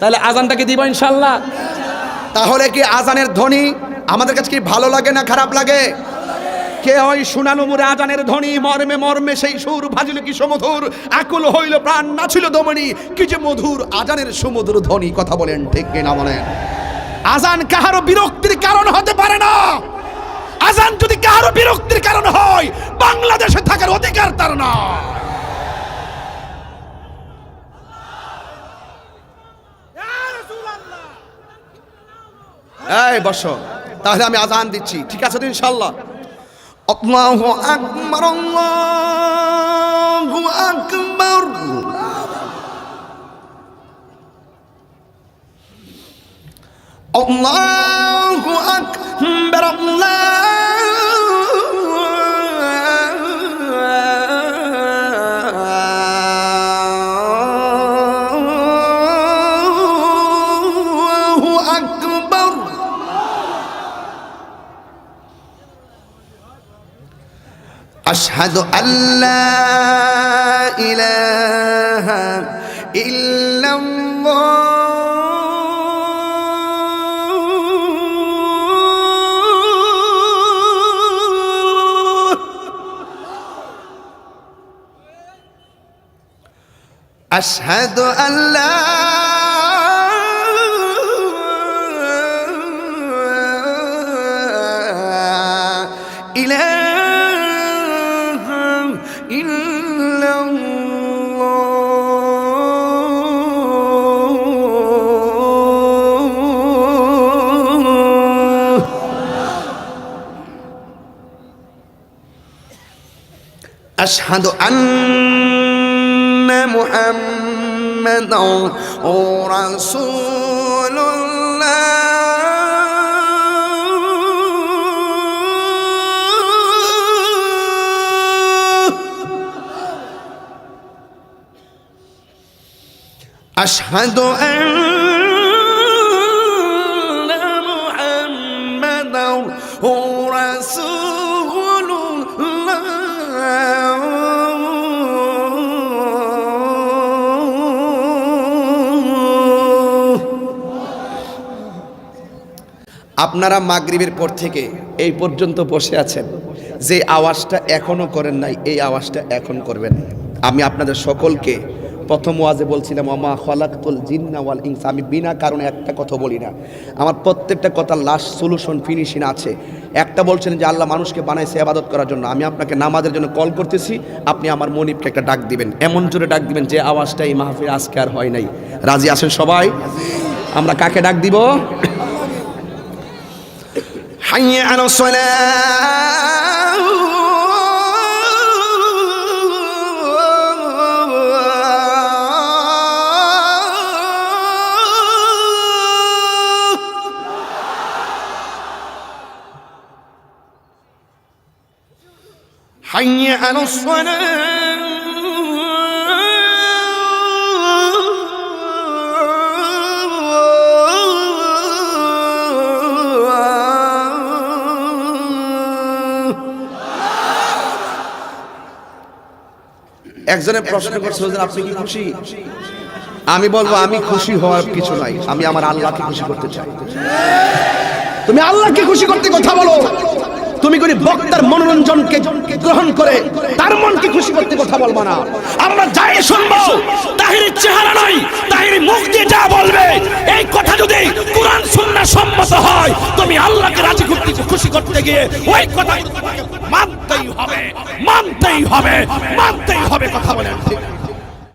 তাহলে আজানটাকে দিব ইনশাআল্লাহ। তাহলে কি আজানের ধ্বনি আমাদের কাছে কি ভালো লাগে না খারাপ লাগে? কে ওই শুনানো মুরে আজানের ধ্বনি মর্মে মর্মে সেই সুর ভাজিল কি সমধুর, আকুল হইল প্রাণ নাছিল দমনি, কি যে মধুর আজানের সমুদ্র ধ্বনি। কথা বলেন ঠিক কিনা বলেন? আজান কাহারো বিরক্তির কারণ হতে পারে না। আজান যদি কাহারো বিরক্তির কারণ হয়, বাংলাদেশে থাকার অধিকার তার না। এই বসো, তাহলে আমি আজান দিচ্ছি, ঠিক আছে তো ইনশাআল্লাহ? আল্লাহু আকবার, আল্লাহু আকবার, আল্লাহু আকবার, আল্লাহু আকবার। আশহাদু আল্লা ইলাহা ইল্লাল্লাহ, আশহাদু আল্লা ইলাহা আশহাদু আন্না মুহাম্মাদান রাসূলুল্লাহ, আশহাদু আন্না মুহাম্মাদান রাসূলুল্লাহ। আপনারা মাগরিবের পর থেকে এই পর্যন্ত বসে আছেন, যে আওয়াজটা এখনো করেন নাই এই আওয়াজটা এখন করবেন। আমি আপনাদের সকলকে প্রথম ওয়াজে বলছিলাম ওমা খলাকতুল জিন্না ওয়াল ইনসা, আমি বিনা কারণে একটা কথা বলি না, আমার প্রত্যেকটা কথা লাস্ট সলিউশন ফিনিশিং আছে। একটা বলছেন যে আল্লাহ মানুষকে বানাইছে ইবাদত করার জন্য, আমি আপনাকে নামাজের জন্য কল করতেছি, আপনি আমার মনিবকে একটা ডাক দিবেন, এমন জোরে ডাক দিবেন যে আওয়াজটা এই মাহফিল আজকে আর হয় নাই। রাজি আছেন সবাই? আমরা কাকে ডাক দিব? হাইয়া আলাস সালাহ, হাইয়া আলাস সালাহ, একজনে প্রশ্ন করছে আপনি কি খুশি? আমি বলবো আমি খুশি হওয়ার কিছু নাই, আমি আমার আল্লাহকে খুশি করতে চাই। তুমি আল্লাহকে খুশি করতে কথা বলো, তুমি কোন বক্তার মনোরঞ্জনকে গ্রহণ করে তার মনকে খুশি করতে কথা বলবা না। আমরা যাই শুনবো তাহিরের চেহারা নয়, তাহিরের মুখ দিয়ে যা বলবে এই কথা যদি কোরআন সুন্নাহ সম্মত হয়, তুমি আল্লাহকে রাজি করতে খুশি করতে গিয়ে ওই কথা মানতেই হবে, মানতেই হবে, মানতেই হবে। কথা বলেন ঠিক?